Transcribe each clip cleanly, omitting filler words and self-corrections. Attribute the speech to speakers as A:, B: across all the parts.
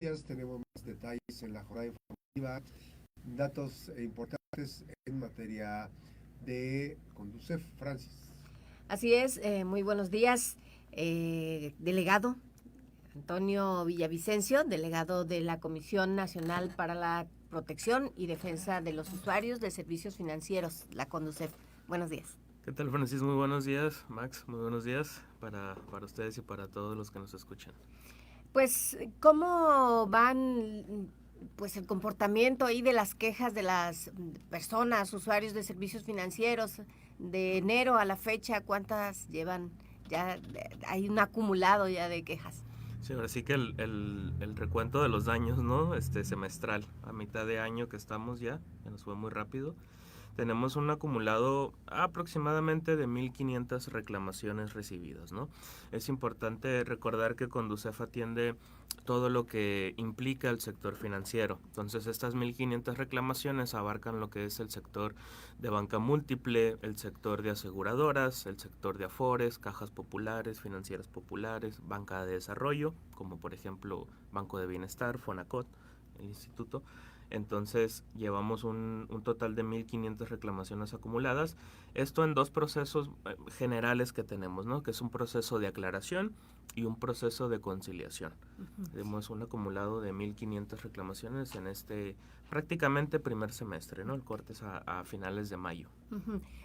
A: días tenemos más detalles en la jornada informativa, datos importantes en materia de Conducef. Francis.
B: Así es, muy buenos días, delegado Antonio Villavicencio, delegado de la Comisión Nacional para la Protección y Defensa de los Usuarios de Servicios Financieros, la CONDUCEF. Buenos días.
C: ¿Qué tal, Francis? Muy buenos días. Max, muy buenos días para ustedes y para todos los que nos escuchan.
B: Pues, ¿cómo van pues el comportamiento ahí de las quejas de las personas, usuarios de servicios financieros, de enero a la fecha? ¿Cuántas llevan? Ya hay un acumulado ya de quejas.
C: Sí, ahora sí que el recuento de los daños, ¿no? Semestral, a mitad de año que estamos ya nos fue muy rápido. Tenemos un acumulado aproximadamente de 1,500 reclamaciones recibidas, ¿no? Es importante recordar que Conducef atiende todo lo que implica el sector financiero. Entonces, estas 1,500 reclamaciones abarcan lo que es el sector de banca múltiple, el sector de aseguradoras, el sector de afores, cajas populares, financieras populares, banca de desarrollo, como por ejemplo Banco de Bienestar, Fonacot, el instituto. Entonces llevamos un total de 1,500 reclamaciones acumuladas. Esto en dos procesos generales que tenemos, ¿no? Que es un proceso de aclaración y un proceso de conciliación. Tenemos un acumulado de 1,500 reclamaciones en este prácticamente primer semestre, ¿no? El corte es a finales de mayo.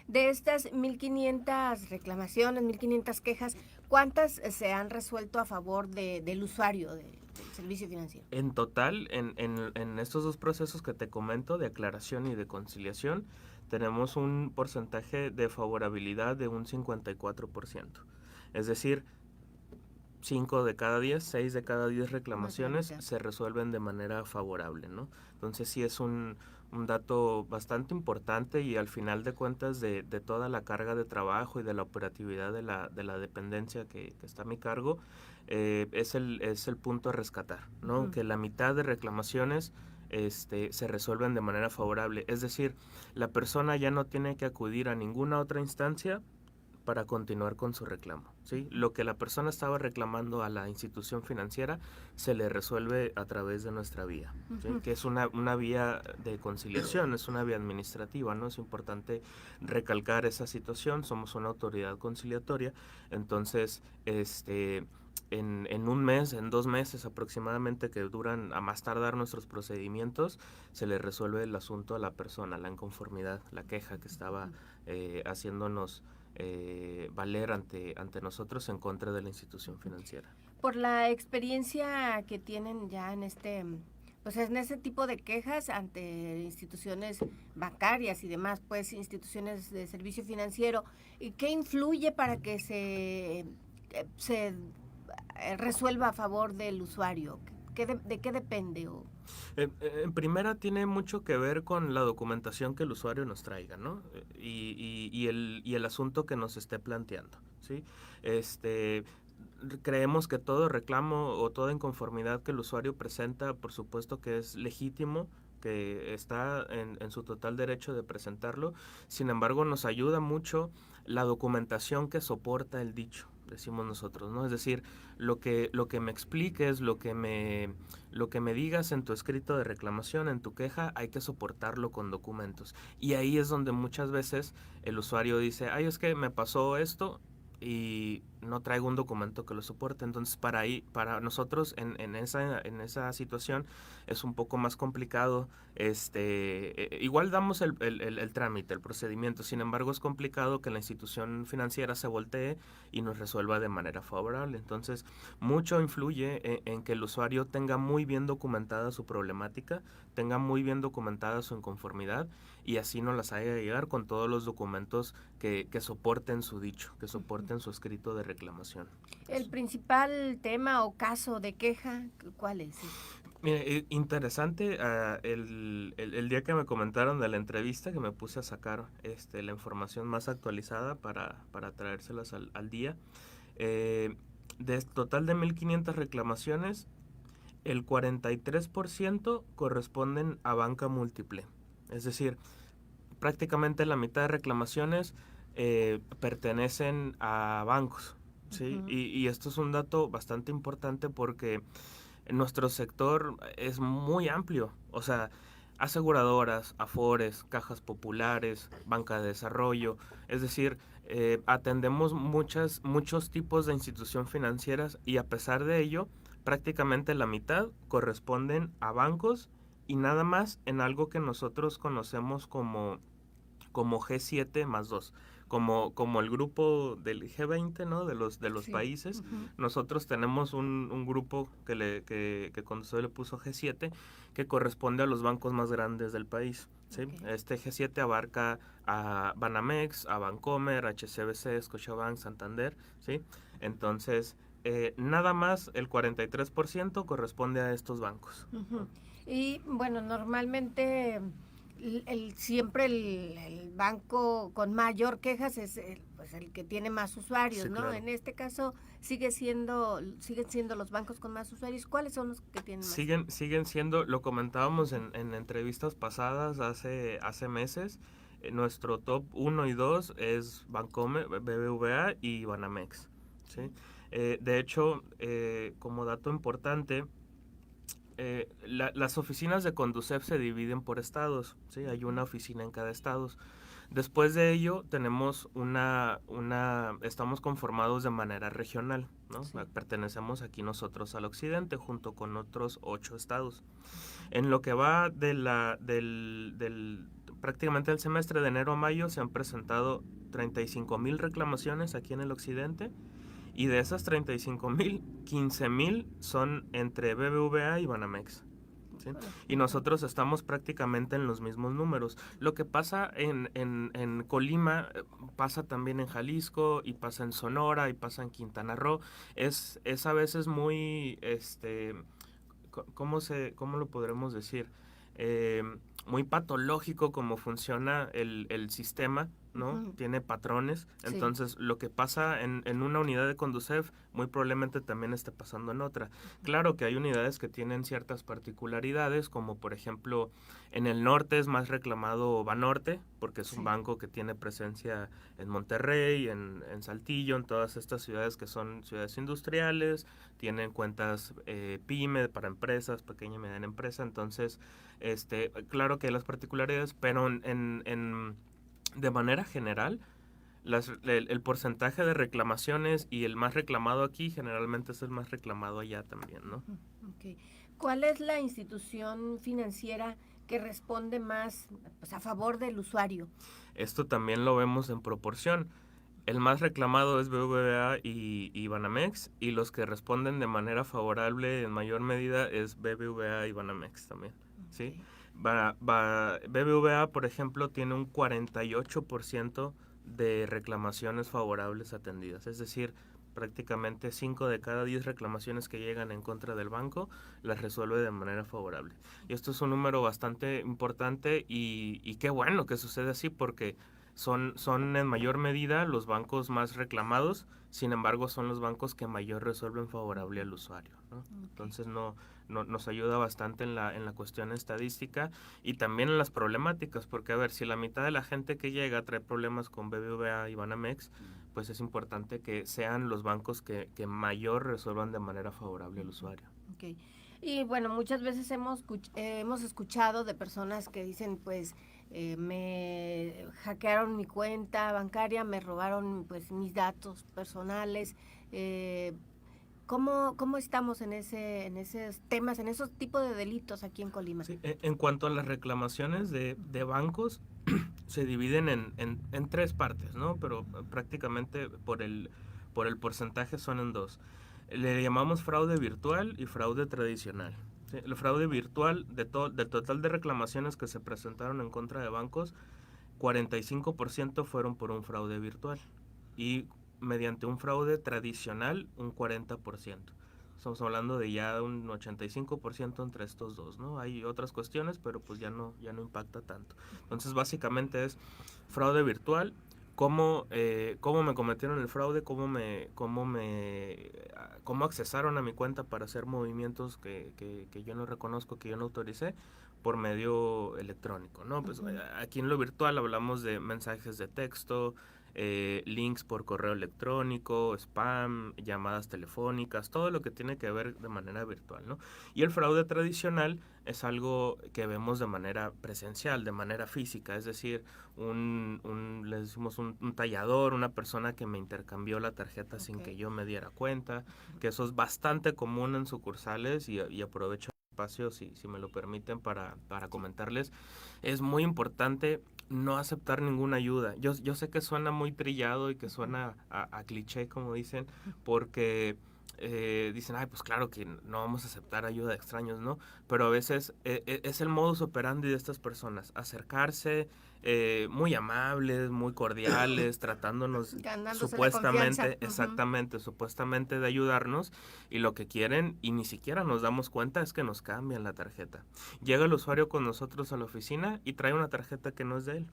B: De estas 1,500 reclamaciones, 1,500 quejas, ¿cuántas se han resuelto a favor del usuario del servicio financiero?
C: En total, en estos dos procesos que te comento, de aclaración y de conciliación, tenemos un porcentaje de favorabilidad de un 54%. Es decir, 5 de cada 10, 6 de cada 10 reclamaciones se resuelven de manera favorable, ¿no? Entonces sí es un dato bastante importante y al final de cuentas de toda la carga de trabajo y de la operatividad de la dependencia que está a mi cargo, es el punto a rescatar, ¿no? Que la mitad de reclamaciones se resuelven de manera favorable. Es decir, la persona ya no tiene que acudir a ninguna otra instancia para continuar con su reclamo, ¿sí? Lo que la persona estaba reclamando a la institución financiera se le resuelve a través de nuestra vía, ¿sí? Que es una vía de conciliación, es una vía administrativa, ¿no? Es importante recalcar esa situación, somos una autoridad conciliatoria, entonces, en un mes, en 2 meses aproximadamente que duran a más tardar nuestros procedimientos, se le resuelve el asunto a la persona, la inconformidad, la queja que estaba haciéndonos valer ante nosotros en contra de la institución financiera.
B: Por la experiencia que tienen ya pues en ese tipo de quejas ante instituciones bancarias y demás, pues instituciones de servicio financiero, ¿qué influye para que se resuelva a favor del usuario? ¿De qué depende?
C: En primera tiene mucho que ver con la documentación que el usuario nos traiga, ¿no? Y el asunto que nos esté planteando, ¿sí? Creemos que todo reclamo o toda inconformidad que el usuario presenta, por supuesto que es legítimo, que está en su total derecho de presentarlo. Sin embargo, nos ayuda mucho la documentación que soporta el dicho, decimos nosotros, ¿no? Es decir, lo que me expliques, lo que me digas en tu escrito de reclamación, en tu queja, hay que soportarlo con documentos. Y ahí es donde muchas veces el usuario dice, ay, es que me pasó esto y no traigo un documento que lo soporte. Entonces para nosotros en esa situación es un poco más complicado. Igual damos el trámite, el procedimiento, sin embargo es complicado que la institución financiera se voltee y nos resuelva de manera favorable. Entonces mucho influye en que el usuario tenga muy bien documentada su problemática, tenga muy bien documentada su inconformidad y así nos las haga llegar con todos los documentos que soporten su dicho, que soporten su escrito de reclamación.
B: ¿El principal tema o caso de queja, cuál es?
C: Mire, interesante, el día que me comentaron de la entrevista, que me puse a sacar la información más actualizada para traérselas al día, de total de 1,500 reclamaciones, el 43% corresponden a banca múltiple. Es decir, prácticamente la mitad de reclamaciones pertenecen a bancos, ¿sí? Y esto es un dato bastante importante porque nuestro sector es muy amplio, o sea, aseguradoras, afores, cajas populares, banca de desarrollo, es decir, atendemos muchos tipos de institución financieras y a pesar de ello, prácticamente la mitad corresponden a bancos y nada más en algo que nosotros conocemos como G7 más 2, como el grupo del G20, ¿no? De los
B: Sí.
C: países.
B: Ujú.
C: Nosotros tenemos un grupo que cuando se le puso G7, que corresponde a los bancos más grandes del país, ¿sí?
B: Ok.
C: Este G7 abarca a Banamex, a Bancomer, HSBC, Scotiabank, Santander, ¿sí? Entonces, nada más el 43% corresponde a estos bancos.
B: Ujú. Y bueno, normalmente siempre el banco con mayor quejas es pues el que tiene más usuarios,
C: Sí,
B: ¿no?
C: claro.
B: En este caso siguen siendo los bancos con más usuarios. ¿Cuáles son los que tienen más?
C: Siguen siendo, lo comentábamos en entrevistas pasadas hace meses, nuestro top 1 y 2 es Bancomer, BBVA y Banamex, ¿sí? De hecho, como dato importante, las oficinas de Conducef se dividen por estados, ¿sí? Hay una oficina en cada estado. Después de ello tenemos estamos conformados de manera regional, ¿no?
B: Sí.
C: Pertenecemos aquí nosotros al occidente junto con otros 8 estados. En lo que va prácticamente el semestre de enero a mayo se han presentado 35,000 reclamaciones aquí en el occidente y de esas 35,000, 15,000 son entre BBVA y Banamex. ¿Sí? Y nosotros estamos prácticamente en los mismos números. Lo que pasa en Colima pasa también en Jalisco y pasa en Sonora y pasa en Quintana Roo. Es a veces muy, ¿cómo lo podremos decir? Eh, Muy patológico cómo funciona el sistema, ¿no?
B: Ujú.
C: Tiene patrones.
B: Sí.
C: Entonces, lo que pasa en una unidad de Conducef, muy probablemente también esté pasando en otra. Claro que hay unidades que tienen ciertas particularidades, como por ejemplo, en el norte es más reclamado Banorte, porque es un
B: Sí.
C: banco que tiene presencia en Monterrey, en Saltillo, en todas estas ciudades que son ciudades industriales, tienen cuentas PYME para empresas, pequeña y mediana empresa, entonces, claro que hay las particularidades, pero de manera general, el porcentaje de reclamaciones y el más reclamado aquí generalmente es el más reclamado allá también, ¿no?
B: Okay. ¿Cuál es la institución financiera que responde más pues, a favor del usuario?
C: Esto también lo vemos en proporción. El más reclamado es BBVA y Banamex, y los que responden de manera favorable en mayor medida es BBVA y Banamex también, ¿sí? BBVA, por ejemplo, tiene un 48% de reclamaciones favorables atendidas, es decir, prácticamente 5 de cada 10 reclamaciones que llegan en contra del banco las resuelve de manera favorable. Y esto es un número bastante importante y qué bueno que sucede así porque son en mayor medida los bancos más reclamados, sin embargo son los bancos que mayor resuelven favorable al usuario, ¿no?
B: Okay.
C: Entonces nos ayuda bastante en la cuestión estadística y también en las problemáticas, porque a ver, si la mitad de la gente que llega trae problemas con BBVA y Banamex, pues es importante que sean los bancos que mayor resuelvan de manera favorable al usuario.
B: Okay. Y bueno, muchas veces hemos escuchado de personas que dicen, pues, me hackearon mi cuenta bancaria, me robaron pues mis datos personales. ¿Cómo estamos en esos temas, en esos tipos de delitos aquí en Colima?
C: Sí, en cuanto a las reclamaciones de bancos, se dividen en 3 partes, ¿no? Pero prácticamente por el porcentaje son en 2. Le llamamos fraude virtual y fraude tradicional. ¿Sí? El fraude virtual, del total de reclamaciones que se presentaron en contra de bancos, 45% fueron por un fraude virtual y mediante un fraude tradicional un 40%. Estamos hablando de ya un 85% entre estos dos, ¿no? Hay otras cuestiones, pero pues ya no impacta tanto. Entonces básicamente es fraude virtual, cómo me cometieron el fraude, cómo accesaron a mi cuenta para hacer movimientos que yo no reconozco, que yo no autoricé, por medio electrónico, ¿no? Pues aquí en lo virtual hablamos de mensajes de texto, links por correo electrónico, spam, llamadas telefónicas, todo lo que tiene que ver de manera virtual, ¿no? Y el fraude tradicional es algo que vemos de manera presencial, de manera física, es decir, le decimos un tallador, una persona que me intercambió la tarjeta sin que yo me diera cuenta, que eso es bastante común en sucursales y aprovecho el espacio, si me lo permiten, para comentarles. Es muy importante no aceptar ninguna ayuda. Yo sé que suena muy trillado y que suena a cliché, como dicen, porque dicen, ay, pues claro que no vamos a aceptar ayuda de extraños, ¿no? Pero a veces es el modus operandi de estas personas, acercarse muy amables, muy cordiales, tratándonos supuestamente, exactamente, supuestamente de ayudarnos, y lo que quieren, y ni siquiera nos damos cuenta, es que nos cambian la tarjeta. Llega el usuario con nosotros a la oficina y trae una tarjeta que no es de él.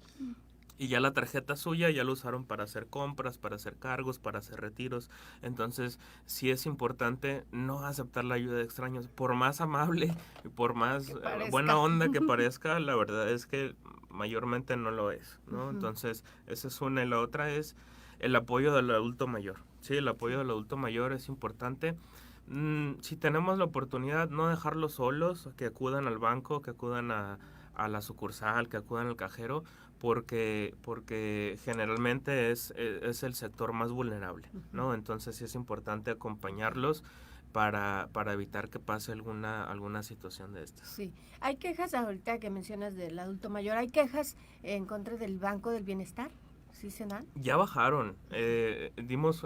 C: Y ya la tarjeta suya ya la usaron para hacer compras, para hacer cargos, para hacer retiros. Entonces, sí es importante no aceptar la ayuda de extraños. Por más amable y por más buena onda que parezca, la verdad es que mayormente no lo es, ¿no? Entonces, esa es una. Y la otra es el apoyo del adulto mayor. Sí, el apoyo del adulto mayor es importante. Si tenemos la oportunidad, no dejarlos solos, que acudan al banco, que acudan a la sucursal, que acudan al cajero, porque generalmente es el sector más vulnerable, ¿no? Entonces sí es importante acompañarlos para evitar que pase alguna situación de estas.
B: Sí, hay quejas, ahorita que mencionas del adulto mayor, ¿hay quejas en contra del Banco del Bienestar? ¿Sí se dan?
C: Ya bajaron. Dimos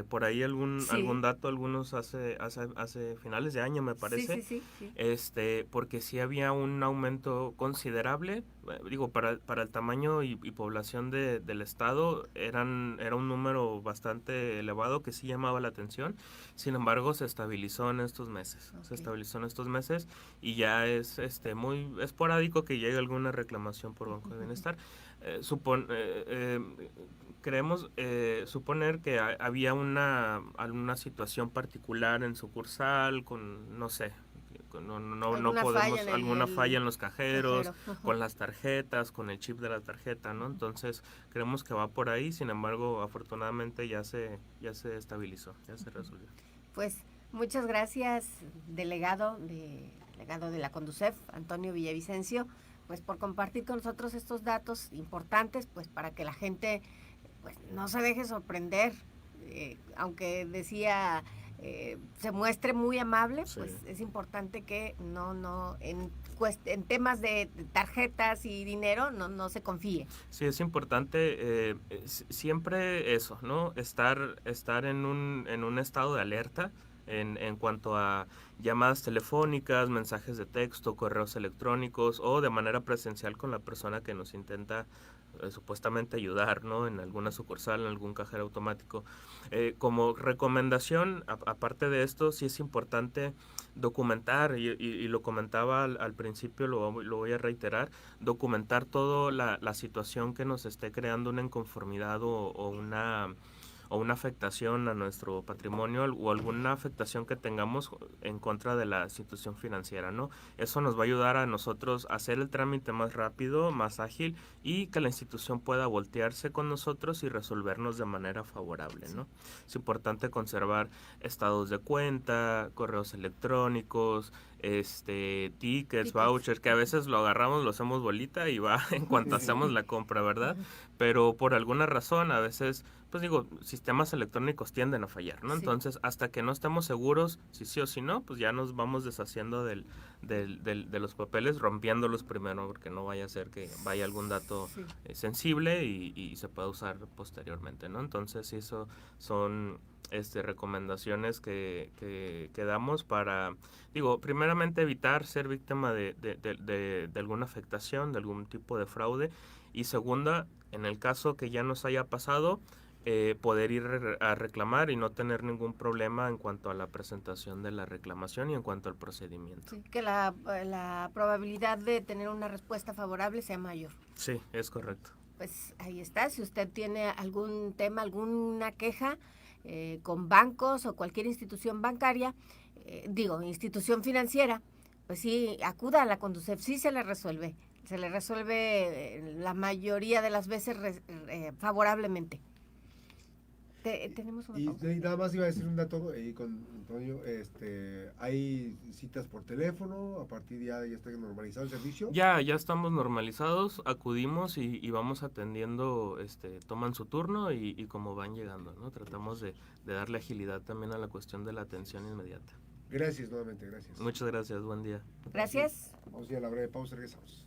C: por ahí algún dato, algunos hace finales de año, me parece. Sí. Porque sí había un aumento considerable. Digo, para el tamaño y población del estado, era un número bastante elevado que sí llamaba la atención. Sin embargo, se estabilizó en estos meses. Se estabilizó en estos meses y ya es muy esporádico que llegue alguna reclamación por Banco de Bienestar. Creemos suponer que había alguna situación particular en sucursal con, no sé, no podemos, alguna falla en los cajeros, con las tarjetas, con el chip de la tarjeta, ¿no? Entonces creemos que va por ahí. Sin embargo, afortunadamente ya se estabilizó, ya se resolvió.
B: Pues muchas gracias, delegado de la Conducef, Antonio Villavicencio, pues por compartir con nosotros estos datos importantes, pues para que la gente pues no se deje sorprender, aunque decía se muestre muy amable, pues es importante que no en temas de tarjetas y dinero no se confíe.
C: Sí, es importante siempre eso, ¿no? Estar en un estado de alerta en cuanto a llamadas telefónicas, mensajes de texto, correos electrónicos o de manera presencial con la persona que nos intenta supuestamente ayudar, ¿no? En alguna sucursal, en algún cajero automático. Como recomendación, aparte de esto, sí es importante documentar, y lo comentaba al principio, lo voy a reiterar, documentar toda la situación que nos esté creando una inconformidad o una afectación a nuestro patrimonio o alguna afectación que tengamos en contra de la institución financiera, ¿no? Eso nos va a ayudar a nosotros a hacer el trámite más rápido, más ágil, y que la institución pueda voltearse con nosotros y resolvernos de manera favorable, ¿no? Es importante conservar estados de cuenta, correos electrónicos, tickets, vouchers, que a veces lo agarramos, lo hacemos bolita y va en cuanto hacemos la compra, ¿verdad? Pero por alguna razón, a veces, pues digo, sistemas electrónicos tienden a fallar, ¿no? Entonces, hasta que no estemos seguros si sí o si no, pues ya nos vamos deshaciendo de los papeles, rompiéndolos primero, porque no vaya a ser que vaya algún dato sensible y se pueda usar posteriormente, ¿no? Entonces, eso son recomendaciones que damos para, digo, primeramente evitar ser víctima de alguna afectación, de algún tipo de fraude, y segunda, en el caso que ya nos haya pasado, poder ir a reclamar y no tener ningún problema en cuanto a la presentación de la reclamación y en cuanto al procedimiento.
B: Sí, que la probabilidad de tener una respuesta favorable sea mayor.
C: Sí, es correcto.
B: Pues ahí está, si usted tiene algún tema, alguna queja con bancos o cualquier institución bancaria, institución financiera, pues sí, acuda a la Conducef, sí se le resuelve. se le resuelve la mayoría de las veces favorablemente. Tenemos una
A: Y
B: pausa.
A: nada más iba a decir un dato con Antonio, hay citas por teléfono, a partir ya está normalizado el servicio.
C: Ya estamos normalizados, acudimos y vamos atendiendo, toman su turno y como van llegando, ¿no? Tratamos de darle agilidad también a la cuestión de la atención inmediata.
A: Gracias nuevamente, gracias.
C: Muchas gracias, buen día.
B: Gracias.
A: Vamos a ir a la breve pausa, regresamos.